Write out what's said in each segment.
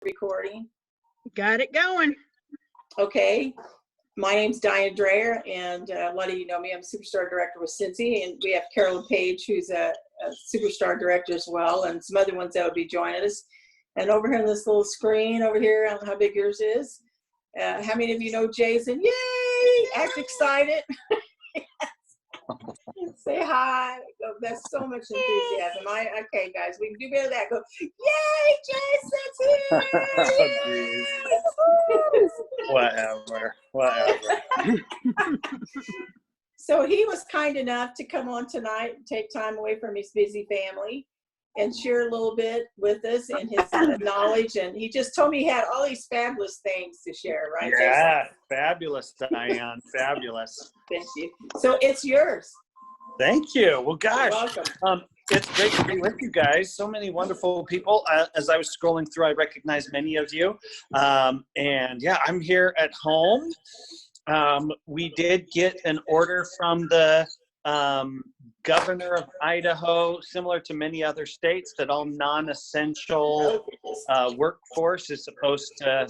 recording. Got it going. Okay. My name's Diane Drayer, and a lot of you know me. I'm Superstar Director with Scentsy, and we have Carolyn Page, who's a Superstar Director as well, and some other ones that will be joining us. And over here on this little screen over here, I don't know how big yours is. How many of you know Jason? Yay! Act excited. Say hi. Oh, that's so much enthusiasm. Okay, guys, we can do better than that. Go, yay, Jason's here! Whatever. So he was kind enough to come on tonight and take time away from his busy family and share a little bit with us and his knowledge. And he just told me he had all these fabulous things to share, right? Yeah, Jason? fabulous, Diane. Fabulous. Thank you. So it's yours. Thank you. Well, gosh, You're welcome. it's great to be with you guys. So many wonderful people. As I was scrolling through, I recognized many of you. And yeah, I'm here at home. We did get an order from the governor of Idaho, similar to many other states, that all non-essential workforce is supposed to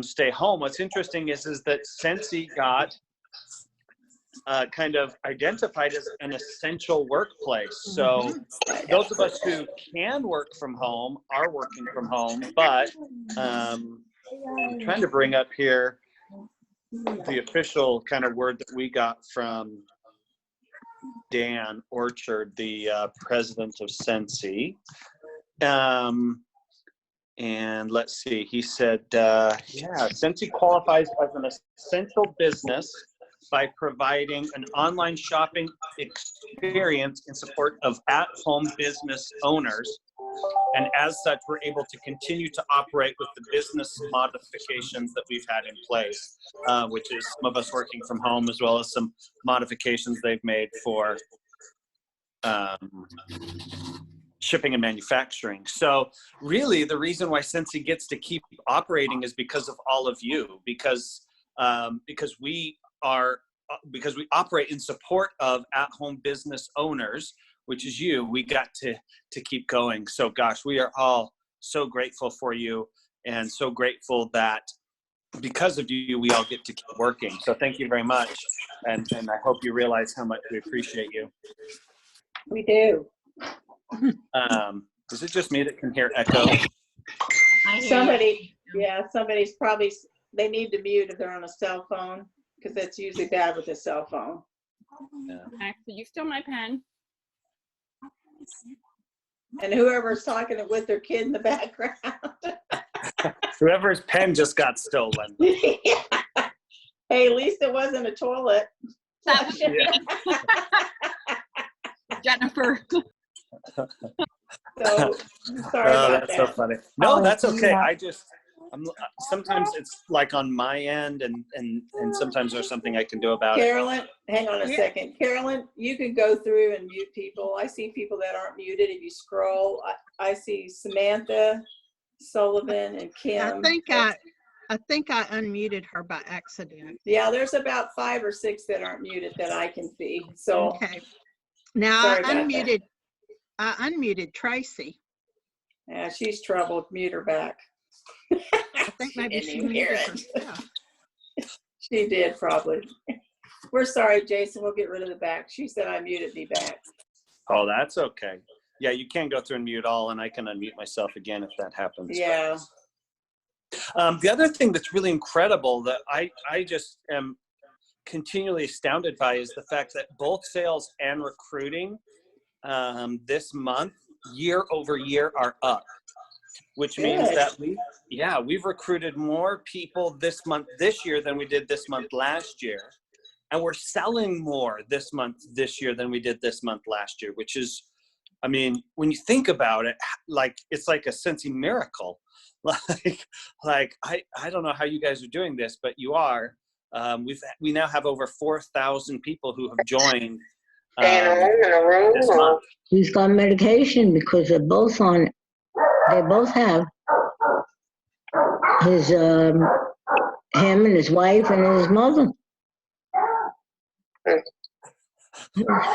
stay home. What's interesting is that Scentsy got kind of identified as an essential workplace. So those of us who can work from home are working from home, but I'm trying to bring up here the official kind of word that we got from Dan Orchard, the president of Scentsy. And let's see, he said, yeah, Scentsy qualifies as an essential business by providing an online shopping experience in support of at-home business owners. And as such, we're able to continue to operate with the business modifications that we've had in place, which is some of us working from home, as well as some modifications they've made for shipping and manufacturing. So really, the reason why Scentsy gets to keep operating is because of all of you, because we operate in support of at-home business owners, which is you. We got to keep going. So gosh, we are all so grateful for you, and so grateful that because of you, we all get to keep working. So thank you very much. And I hope you realize how much we appreciate you. We do. Is it just me that can hear echo? Somebody's probably, they need to mute if they're on a cell phone, because that's usually bad with a cell phone. Yeah. Actually, you stole my pen. And whoever's talking with their kid in the background. Whoever's pen just got stolen. Yeah. Hey, at least it wasn't a toilet. That was Jennifer. So sorry about that's that. so funny. No, that's okay. Sometimes it's like on my end, and sometimes there's something I can do about Carolyn, hang on a second. Carolyn, you can go through and mute people. I see people that aren't muted. If you scroll, I see Samantha, Sullivan, and Kim. I think I unmuted her by accident. Yeah, there's about 5 or 6 that aren't muted that I can see. So okay. Now I unmuted Tracy. Yeah, she's troubled. Mute her back. I think maybe she muted herself. She did probably. We're sorry, Jason. We'll get rid of the back. She said I muted me back. Oh, that's okay. Yeah, you can go through and mute all, and I can unmute myself again if that happens. Yeah. The other thing that's really incredible that I just am continually astounded by is the fact that both sales and recruiting this month, year over year, are up, which means that we've recruited more people this year than we did this month last year, and we're selling more this year than we did this month last year, which is, I mean, when you think about it, like it's like a Scentsy miracle. Like I don't know how you guys are doing this, but you are. We now have over 4,000 people who have joined this month. He's got medication because they both have his him and his wife and his mother.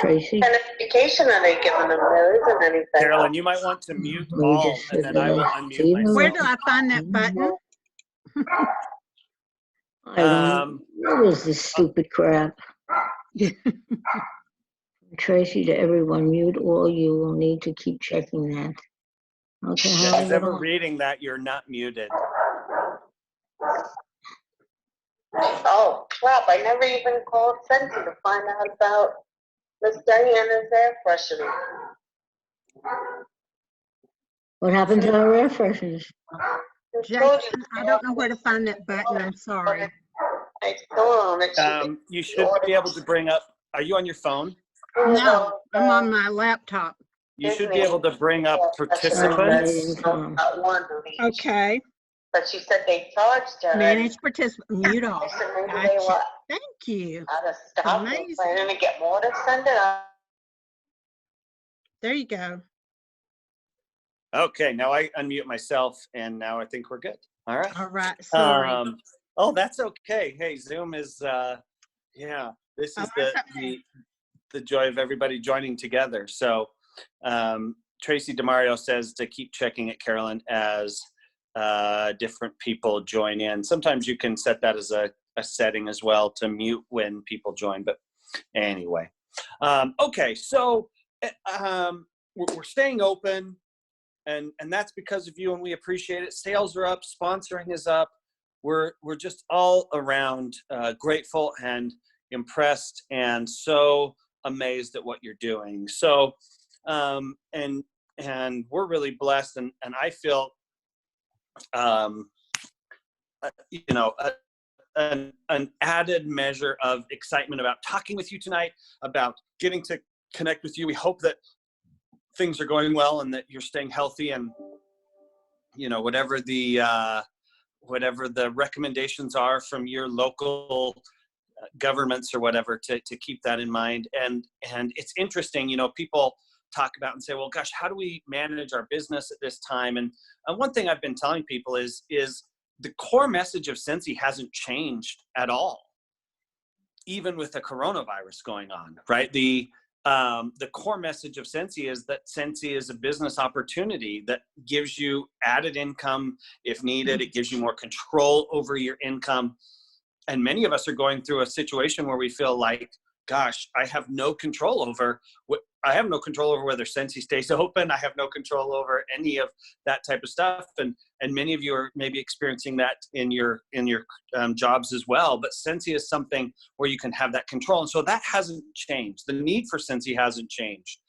Tracy. What kind of education are they giving them? There isn't anything. Carolyn, you might want to mute We all, just and said then I will that. unmute See, Where myself. do I find that button? I don't, what is this stupid crap? Tracy, to everyone, mute all. You will need to keep checking that. Okay, If how who's ever reading that, you're not muted. Oh, crap. I never even called Scentsy to find out about Miss Diana's air freshener. What happened to our air fresheners? Jason, I don't know where to find that button. I'm sorry. I saw it. You should be able to bring up, are you on your phone? No, I'm on my laptop. You should be able to bring up participants. Okay. But she said they charged her. Manage participant. Mute all. I said maybe they were Gotcha. Thank you. out of stock. Amazing. Planning to get more to send it out. There you go. Okay, now I unmute myself, and now I think we're good. All right. All right. Sorry. Oh, that's okay. Hey, Zoom is, yeah, this is the joy of everybody joining together. So Tracy Damario says to keep checking it, Carolyn, as different people join in. Sometimes you can set that as a setting as well to mute when people join. But anyway, okay, so we're staying open, and that's because of you, and we appreciate it. Sales are up, sponsoring is up. We're just all around grateful and impressed, and so amazed at what you're doing. So, and we're really blessed, and I feel, you know, an added measure of excitement about talking with you tonight, about getting to connect with you. We hope that things are going well and that you're staying healthy, and, you know, whatever the recommendations are from your local governments or whatever, to keep that in mind. And it's interesting, you know, people talk about and say, well, gosh, how do we manage our business at this time? And one thing I've been telling people is the core message of Scentsy hasn't changed at all, even with the coronavirus going on, right? The core message of Scentsy is that Scentsy is a business opportunity that gives you added income if needed. It gives you more control over your income. And many of us are going through a situation where we feel like, gosh, I have no control over whether Scentsy stays open. I have no control over any of that type of stuff. And many of you are maybe experiencing that in your jobs as well. But Scentsy is something where you can have that control. And so that hasn't changed. The need for Scentsy hasn't changed.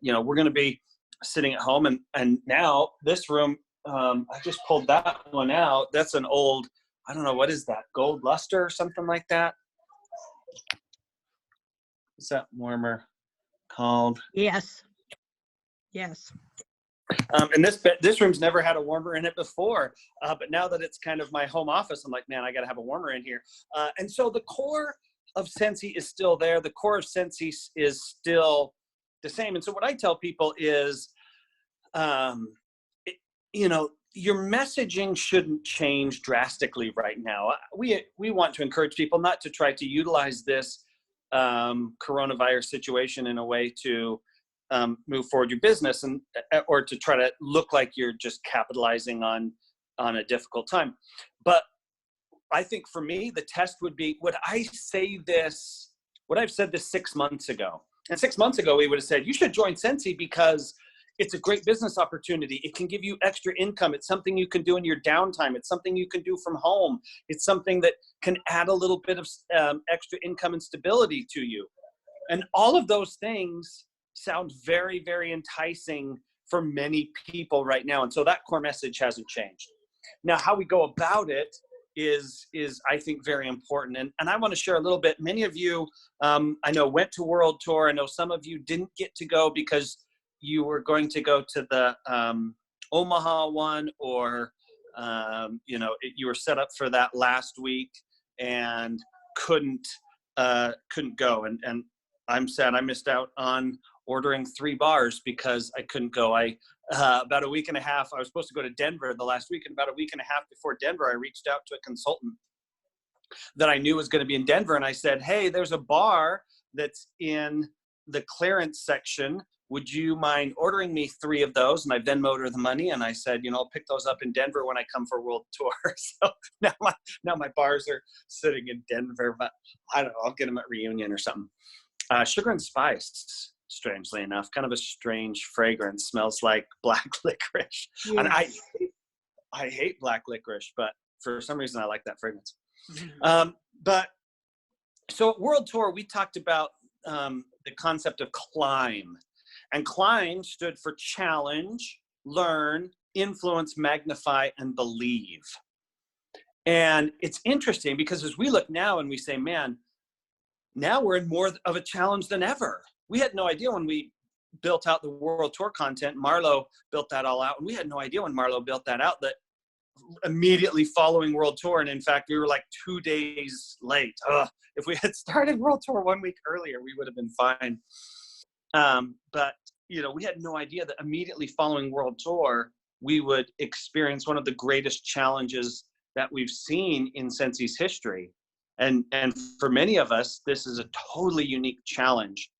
You know, we're going to be sitting at home, and now this room, I just pulled that one out. That's an old, I don't know, what is that? Gold luster or something like that? What's that warmer called? Yes. Yes. And this room's never had a warmer in it before, but now that it's kind of my home office, I'm like, man, I got to have a warmer in here. And so the core of Scentsy is still there. The core of Scentsy is still the same. And so what I tell people is, you know, your messaging shouldn't change drastically right now. We want to encourage people not to try to utilize this coronavirus situation in a way to move forward your business, and or to try to look like you're just capitalizing on a difficult time. But I think for me, the test would be, would I've said this 6 months ago? And 6 months ago, we would have said, you should join Scentsy because it's a great business opportunity. It can give you extra income. It's something you can do in your downtime. It's something you can do from home. It's something that can add a little bit of extra income and stability to you. And all of those things sound very, very enticing for many people right now. And so that core message hasn't changed. Now, how we go about it is I think very important. And I want to share a little bit. Many of you, I know, went to World Tour. I know some of you didn't get to go because you were going to go to the Omaha one, or you know, you were set up for that last week and couldn't go. And I'm sad I missed out on ordering 3 bars because I couldn't go. About a week and a half, I was supposed to go to Denver the last week, and about a week and a half before Denver, I reached out to a consultant that I knew was going to be in Denver, and I said, hey, there's a bar that's in the clearance section, would you mind ordering me 3 of those? And I Venmo'd her the money, and I said, I'll pick those up in Denver when I come for World Tour. So now my bars are sitting in Denver, but I don't know, I'll get them at Reunion or something. Sugar and Spice, strangely enough, kind of a strange fragrance, smells like black licorice. Yes. And I hate black licorice, but for some reason I like that fragrance. But so at World Tour, we talked about the concept of CLIMB. And CLIMB stood for challenge, learn, influence, magnify, and believe. And it's interesting because as we look now and we say, man, now we're in more of a challenge than ever. We had no idea when we built out the World Tour content. Marlo built that all out. And we had no idea when Marlo built that out that immediately following World Tour, and in fact, we were like 2 days late. If we had started World Tour 1 week earlier, we would have been fine. But, we had no idea that immediately following World Tour, we would experience one of the greatest challenges that we've seen in Scentsy's history. And for many of us, this is a totally unique challenge.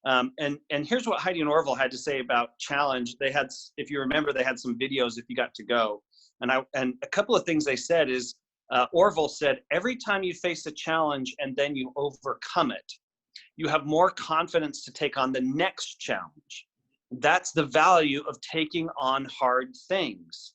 And here's what Heidi and Orville had to say about challenge. They had, if you remember, they had some videos if you got to go. And a couple of things they said is, Orville said, every time you face a challenge and then you overcome it, you have more confidence to take on the next challenge. That's the value of taking on hard things.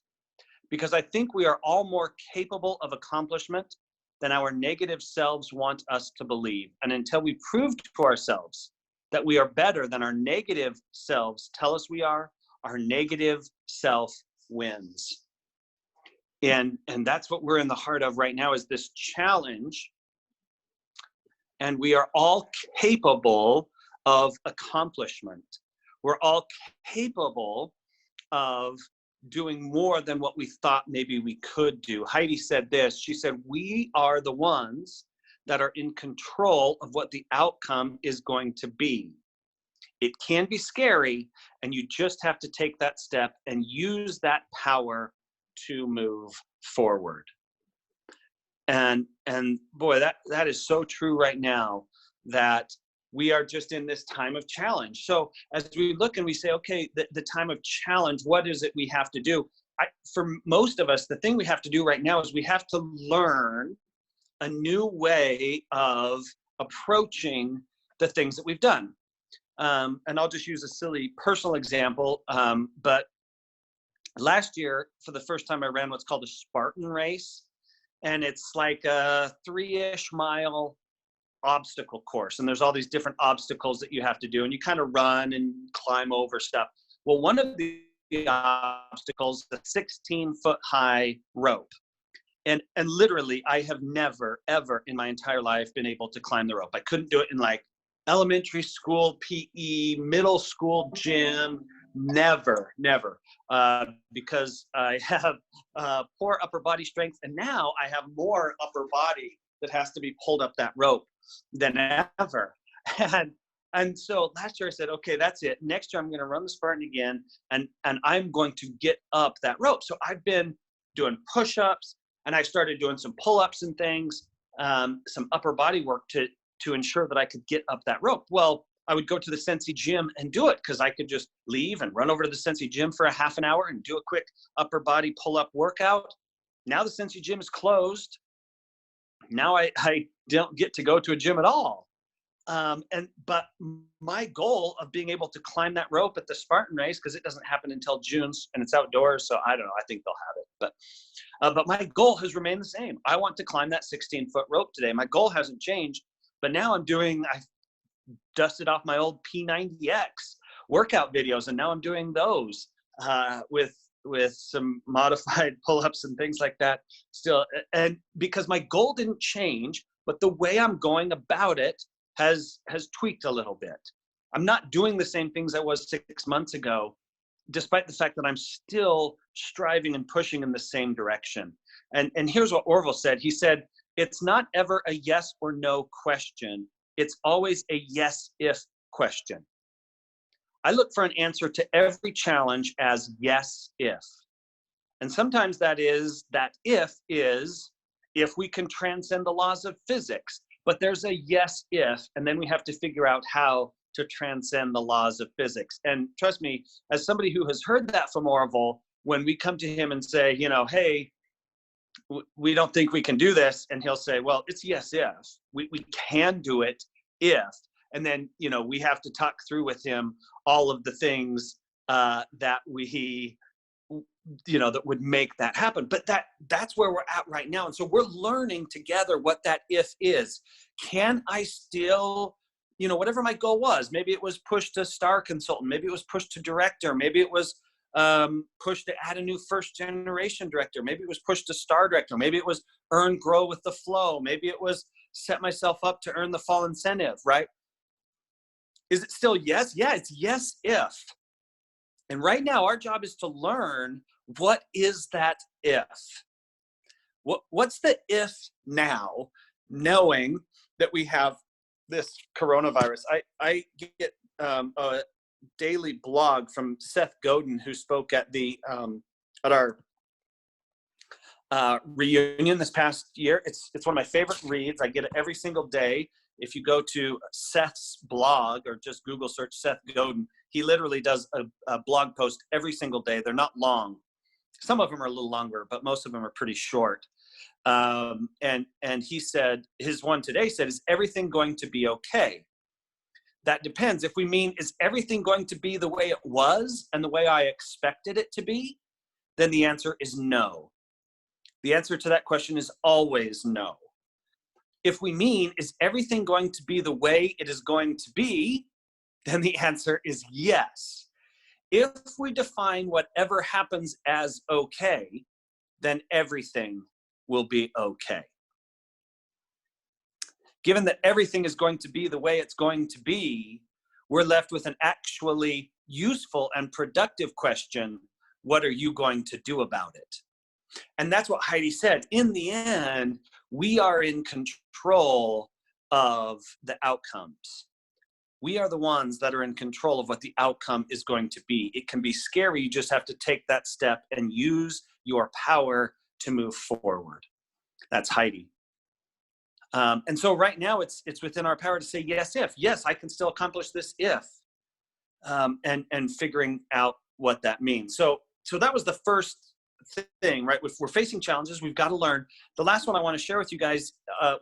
Because I think we are all more capable of accomplishment than our negative selves want us to believe. And until we prove to ourselves that we are better than our negative selves tell us we are, our negative self wins. And that's what we're in the heart of right now, is this challenge. And we are all capable of accomplishment. We're all capable of doing more than what we thought maybe we could do. Heidi said this, she said, we are the ones that are in control of what the outcome is going to be. It can be scary, and you just have to take that step and use that power to move forward. And boy, that is so true right now, that we are just in this time of challenge. So as we look and we say, okay, the time of challenge, what is it we have to do? For most of us, the thing we have to do right now is we have to learn a new way of approaching the things that we've done. And I'll just use a silly personal example, but last year, for the first time, I ran what's called a Spartan race. And it's like a 3-ish mile obstacle course. And there's all these different obstacles that you have to do. And you kind of run and climb over stuff. Well, one of the obstacles, the 16-foot high rope. And literally, I have never, ever in my entire life been able to climb the rope. I couldn't do it in like elementary school, PE, middle school gym. Never, because I have poor upper body strength, and now I have more upper body that has to be pulled up that rope than ever. And so last year I said, okay, that's it. Next year I'm going to run the Spartan again, and I'm going to get up that rope. So I've been doing push-ups, and I started doing some pull-ups and things, some upper body work to ensure that I could get up that rope. Well, I would go to the Scentsy gym and do it, because I could just leave and run over to the Scentsy gym for a half an hour and do a quick upper body pull-up workout. Now the Scentsy gym is closed. Now I don't get to go to a gym at all. But my goal of being able to climb that rope at the Spartan race, because it doesn't happen until June and it's outdoors, so I don't know, I think they'll have it. But my goal has remained the same. I want to climb that 16-foot rope today. My goal hasn't changed, but now I've dusted off my old P90X workout videos, and now I'm doing those with some modified pull-ups and things like that still. And because my goal didn't change, but the way I'm going about it has tweaked a little bit. I'm not doing the same things I was 6 months ago, despite the fact that I'm still striving and pushing in the same direction. And here's what Orville said. He said, it's not ever a yes or no question. It's always a yes if question. I look for an answer to every challenge as yes if. And sometimes that if is if we can transcend the laws of physics. But there's a yes if, and then we have to figure out how to transcend the laws of physics. And trust me, as somebody who has heard that from Orville, when we come to him and say, you know, hey, we don't think we can do this, and he'll say, well, it's yes if. We can do it if. And then, you know, we have to talk through with him all of the things that we, you know, that would make that happen. But that's where we're at right now. And so we're learning together what that if is. Can I still, you know, whatever my goal was, maybe it was pushed to star consultant, maybe it was pushed to director, maybe it was pushed to add a new first generation director, maybe it was pushed to star director, maybe it was earn, grow with the flow, maybe it was set myself up to earn the fall incentive, right? Is it still yes? Yeah, it's yes if. And right now our job is to learn, what is that if? What's the if now, knowing that we have this coronavirus? I get a daily blog from Seth Godin, who spoke at the at our reunion this past year. It's one of my favorite reads. I get it every single day. If you go to Seth's blog or just Google search Seth Godin, he literally does a blog post every single day. They're not long. Some of them are a little longer, but most of them are pretty short. And he said, his one today said, is everything going to be okay? That depends. If we mean, is everything going to be the way it was and the way I expected it to be? Then the answer is no. The answer to that question is always no. If we mean, is everything going to be the way it is going to be? Then the answer is yes. If we define whatever happens as okay, then everything will be okay. Given that everything is going to be the way it's going to be, we're left with an actually useful and productive question: what are you going to do about it? And that's what Heidi said. In the end, we are in control of the outcomes. We are the ones that are in control of what the outcome is going to be. It can be scary. You just have to take that step and use your power to move forward. That's Heidi. And so right now it's within our power to say yes if. Yes, I can still accomplish this if. And figuring out what that means. So that was the first thing, right? If we're facing challenges, we've got to learn. The last one I want to share with you guys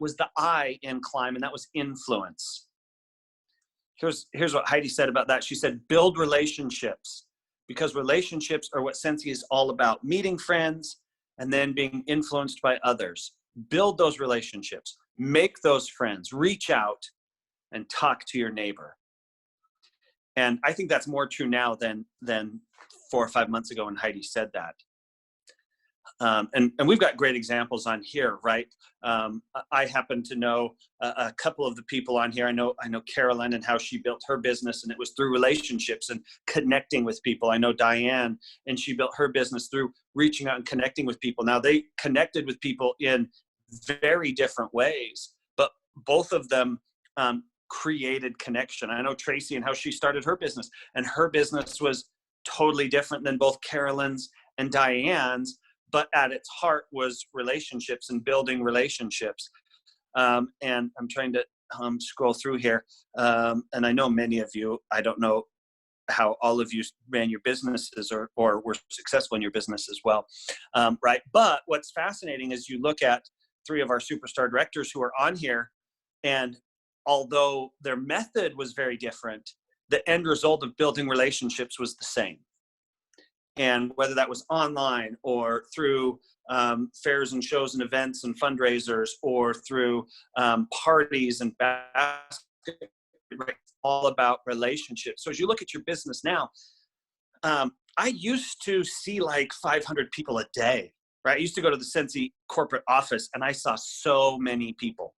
was the I in climb, and that was influence. Here's what Heidi said about that. She said, build relationships, because relationships are what Scentsy is all about. Meeting friends and then being influenced by others. Build those relationships, make those friends, reach out and talk to your neighbor. And I think that's more true now than 4 or 5 months ago when Heidi said that. And we've got great examples on here, right? I happen to know a couple of the people on here. I know Carolyn and how she built her business, and it was through relationships and connecting with people. I know Diane, and she built her business through reaching out and connecting with people. Now, they connected with people in very different ways, but both of them created connection. I know Tracy and how she started her business, and her business was totally different than both Carolyn's and Diane's, but at its heart was relationships and building relationships. And I'm trying to scroll through here. And I know many of you, I don't know how all of you ran your businesses or were successful in your business as well, right? But what's fascinating is you look at 3 of our superstar directors who are on here, and although their method was very different, the end result of building relationships was the same. And whether that was online or through fairs and shows and events and fundraisers, or through parties and basketball, right? All about relationships. So as you look at your business now, I used to see like 500 people a day, right? I used to go to the Scentsy corporate office, and I saw so many people.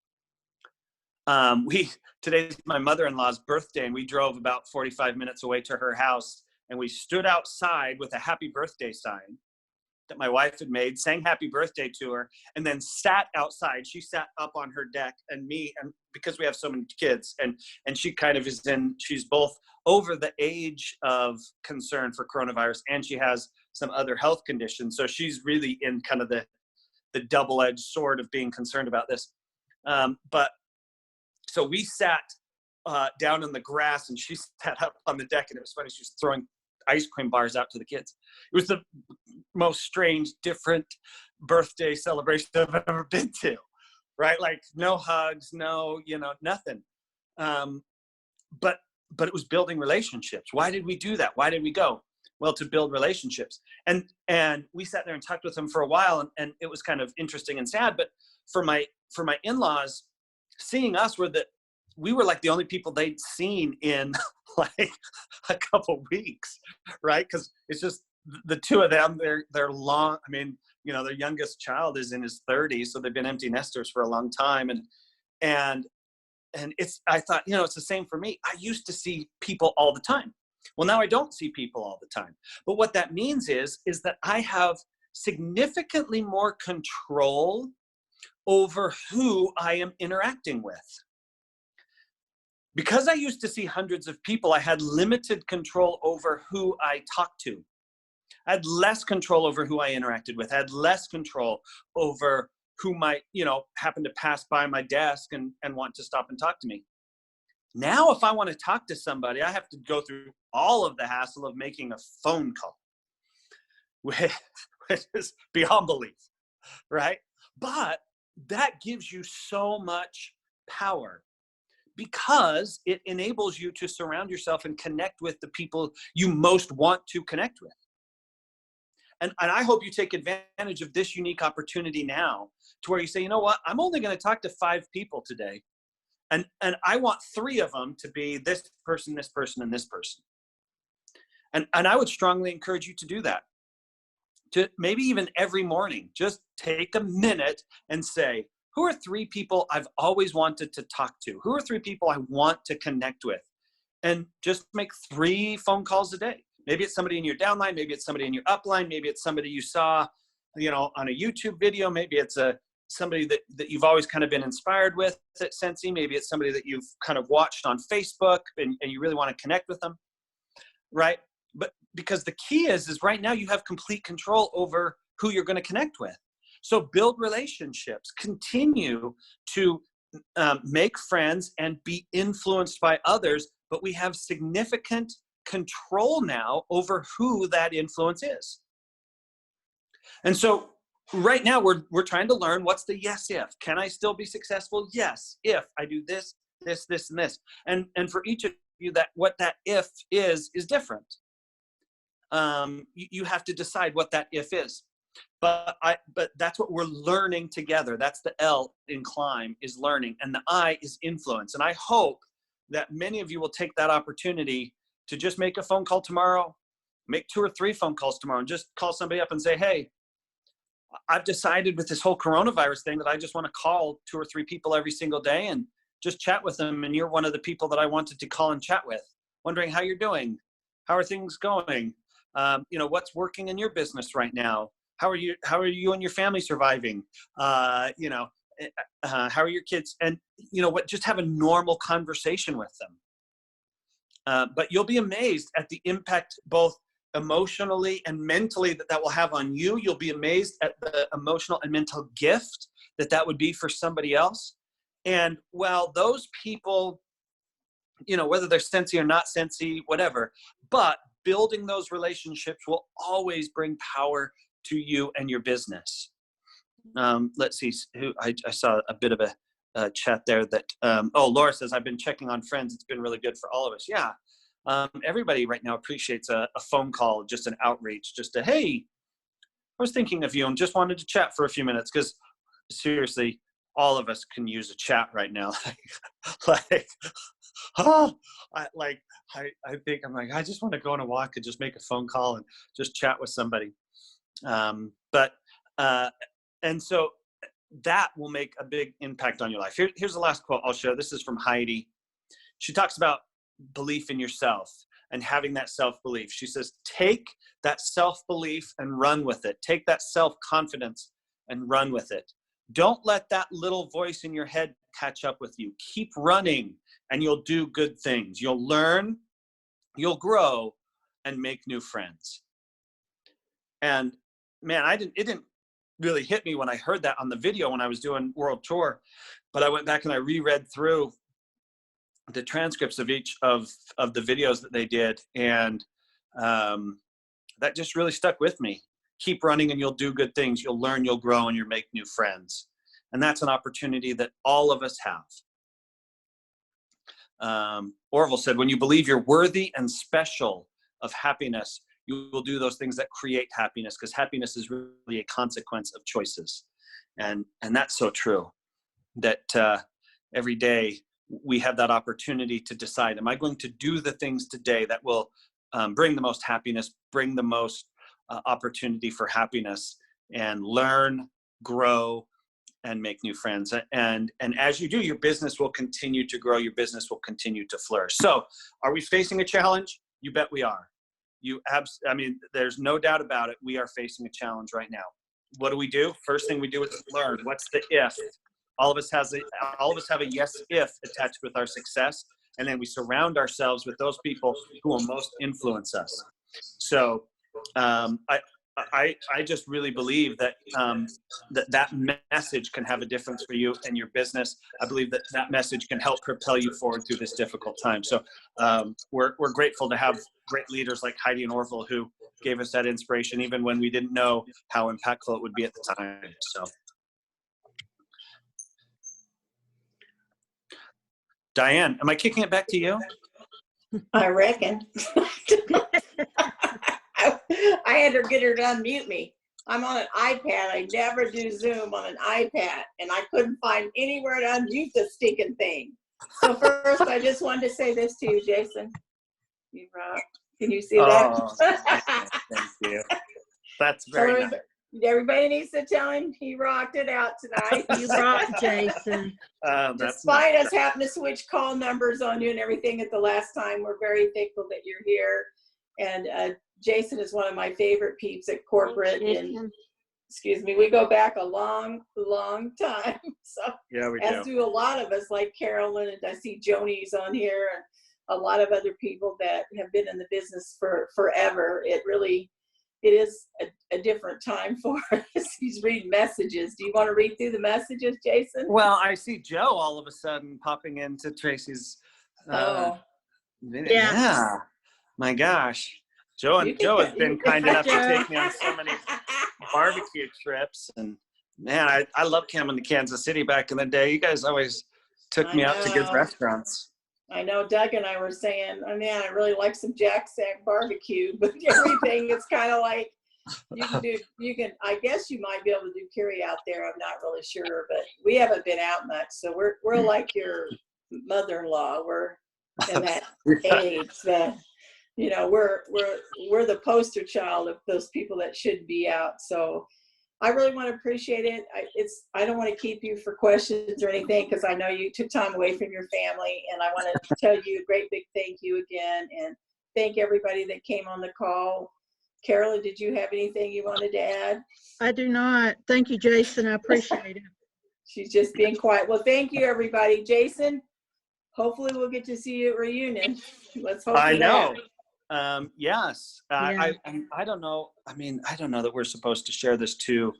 Today's my mother-in-law's birthday, and we drove about 45 minutes away to her house. And we stood outside with a happy birthday sign that my wife had made, sang happy birthday to her, and then sat outside. She sat up on her deck, and me, and because we have so many kids, and she kind of she's both over the age of concern for coronavirus, and she has some other health conditions. So she's really in kind of the double-edged sword of being concerned about this. But so we sat down in the grass, and she sat up on the deck, and it was funny. She was throwing ice cream bars out to the kids. It was the most strange, different birthday celebration I've ever been to, right? Like no hugs, no, nothing. But it was building relationships. Why did we do that? Why did we go? Well, to build relationships. And we sat there and talked with them for a while, and it was kind of interesting and sad. But for my in-laws, seeing us we were like the only people they'd seen in like a couple weeks, right? Because it's just the two of them. They're long. I mean, their youngest child is in his 30s, so they've been empty nesters for a long time, and I thought, it's the same for me. I used to see people all the time. Well, now I don't see people all the time. But what that means is that I have significantly more control over who I am interacting with. Because I used to see hundreds of people, I had limited control over who I talked to. I had less control over who I interacted with. I had less control over who might, happen to pass by my desk and want to stop and talk to me. Now, if I want to talk to somebody, I have to go through all of the hassle of making a phone call, which is beyond belief, right? But that gives you so much power because it enables you to surround yourself and connect with the people you most want to connect with. And I hope you take advantage of this unique opportunity now to where you say, you know what, I'm only going to talk to 5 people today. And I want 3 of them to be this person, this person, and this person. And I would strongly encourage you to do that. To maybe even every morning, just take a minute and say, who are 3 people I've always wanted to talk to? Who are 3 people I want to connect with? And just make 3 phone calls a day. Maybe it's somebody in your downline, maybe it's somebody in your upline, maybe it's somebody you saw, on a YouTube video, maybe it's somebody that you've always kind of been inspired with at Scentsy, maybe it's somebody that you've kind of watched on Facebook and you really want to connect with them, right? But because the key is right now you have complete control over who you're going to connect with. So build relationships, continue to make friends and be influenced by others, but we have significant control now over who that influence is. And so right now we're trying to learn what's the yes if. Can I still be successful? Yes, if I do this, this, this, and this. And for each of you, what that if is different. You have to decide what that if is. But that's what we're learning together. That's the L in climb, is learning, and the I is influence. And I hope that many of you will take that opportunity to just make a phone call tomorrow, make 2 or 3 phone calls tomorrow, and just call somebody up and say, hey, I've decided with this whole coronavirus thing that I just want to call 2 or 3 people every single day and just chat with them. And you're one of the people that I wanted to call and chat with, wondering how you're doing. How are things going? What's working in your business right now? How are you and your family surviving? How are your kids? And just have a normal conversation with them. But you'll be amazed at the impact, both emotionally and mentally, that will have on you. You'll be amazed at the emotional and mental gift that would be for somebody else. And while those people, whether they're Scentsy or not Scentsy, whatever, but building those relationships will always bring power to you and your business. Let's see who I saw a bit of a chat there that, Laura says, I've been checking on friends. It's been really good for all of us. Yeah. Everybody right now appreciates a phone call, just an outreach, just a, hey, I was thinking of you and just wanted to chat for a few minutes, because seriously, all of us can use a chat right now. I think I'm like, I just want to go on a walk and just make a phone call and just chat with somebody. And so that will make a big impact on your life. Here's the last quote I'll share. This is from Heidi. She talks about belief in yourself and having that self-belief. She says, take that self-belief and run with it. Take that self-confidence and run with it. Don't let that little voice in your head catch up with you. Keep running and you'll do good things. You'll learn, you'll grow, and make new friends. And man, it didn't really hit me when I heard that on the video when I was doing World Tour, but I went back and I reread through the transcripts of each of the videos that they did, and that just really stuck with me. Keep running and you'll do good things. You'll learn, you'll grow, and you'll make new friends. And that's an opportunity that all of us have. Orville said, when you believe you're worthy and special of happiness, you will do those things that create happiness, because happiness is really a consequence of choices. And that's so true, that every day we have that opportunity to decide, am I going to do the things today that will bring the most happiness, bring the most opportunity for happiness, and learn, grow, and make new friends. And as you do, your business will continue to grow. Your business will continue to flourish. So are we facing a challenge? You bet we are. I mean, there's no doubt about it. We are facing a challenge right now. What do? First thing we do is learn. What's the if? All of us have a yes if attached with our success. And then we surround ourselves with those people who will most influence us. So I just really believe that that message can have a difference for you and your business. I believe that message can help propel you forward through this difficult time. So we're grateful to have great leaders like Heidi and Orville who gave us that inspiration, even when we didn't know how impactful it would be at the time. So, Diane, am I kicking it back to you? I reckon. I had to get her to unmute me. I'm on an iPad. I never do Zoom on an iPad, and I couldn't find anywhere to unmute the stinking thing. So first, I just wanted to say this to you, Jason. You rock. Can you see that? Oh, thank you. That's very nice. Everybody needs to tell him he rocked it out tonight. You rock, Jason. Despite us having to switch call numbers on you and everything at the last time, we're very thankful that you're here. And Jason is one of my favorite peeps at corporate. And excuse me, we go back a long, long time. So yeah, we as do a lot of us, like Carolyn, and I see Joni's on here, and a lot of other people that have been in the business for forever. It is a different time for us. He's reading messages. Do you want to read through the messages, Jason? Well, I see Joe all of a sudden popping into Tracy's. Yeah. My gosh. Joe has been kind enough to take me on so many barbecue trips. And man, I love coming to Kansas City back in the day. You guys always took me out to good restaurants. I know Doug and I were saying, oh man, I really like some Jack Stack barbecue, but everything is kind of like, I guess you might be able to do carry out there. I'm not really sure, but we haven't been out much. So we're like your mother-in-law. We're in that age that, we're the poster child of those people that should be out. So I really want to appreciate it. I don't want to keep you for questions or anything, because I know you took time away from your family, and I want to tell you a great big thank you again, and thank everybody that came on the call. Carolyn, did you have anything you wanted to add? I do not. Thank you, Jason. I appreciate it. She's just being quiet. Well, thank you, everybody. Jason, hopefully we'll get to see you at reunion. Let's hope. I know. Yes. Yeah. I don't know. I mean, I don't know that we're supposed to share this too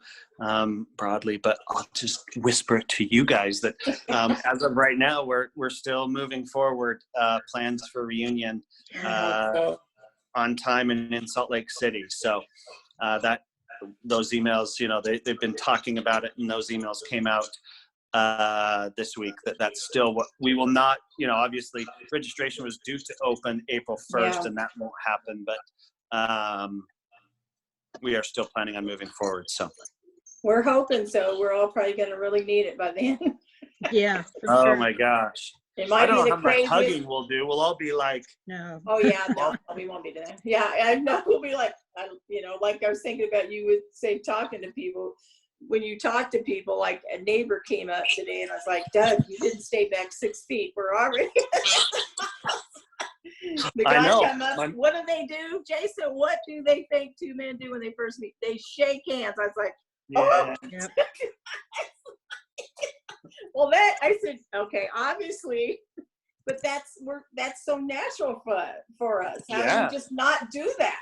broadly, but I'll just whisper it to you guys that as of right now, we're still moving forward. Plans for reunion on time and in Salt Lake City. So those emails, they've been talking about it, and those emails came out this week. That's still what we will not, obviously registration was due to open April 1st, and that won't happen, but we are still planning on moving forward. So we're hoping so. We're all probably going to really need it by then. Yeah. Oh sure. my gosh. It might I don't be know the how much craziest hugging we'll do. We'll all be like, No. Oh yeah, no, we won't be doing that. Yeah, I know. We'll be like, like I was thinking about, you would say talking to people. When you talk to people, like a neighbor came up today, and I was like, Doug, you didn't stay back 6 feet. We're already. The guy come up. What do they do, Jason? What do they think two men do when they first meet? They shake hands. I was like, oh. yeah. Yep. Well, I said, okay, obviously, but that's so natural for us. How do you just not do that?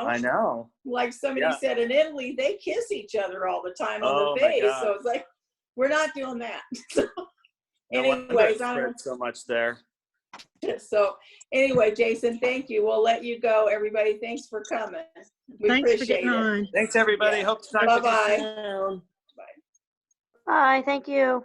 I know. Like somebody said in Italy, they kiss each other all the time on the face. So it's like, we're not doing that. So, anyways, I don't so much there. So anyway, Jason, thank you. We'll let you go. Everybody, thanks for coming. We Thanks for appreciate getting it. on. Thanks, everybody. Yeah. Hope to talk to Bye-bye. you soon. Bye, thank you.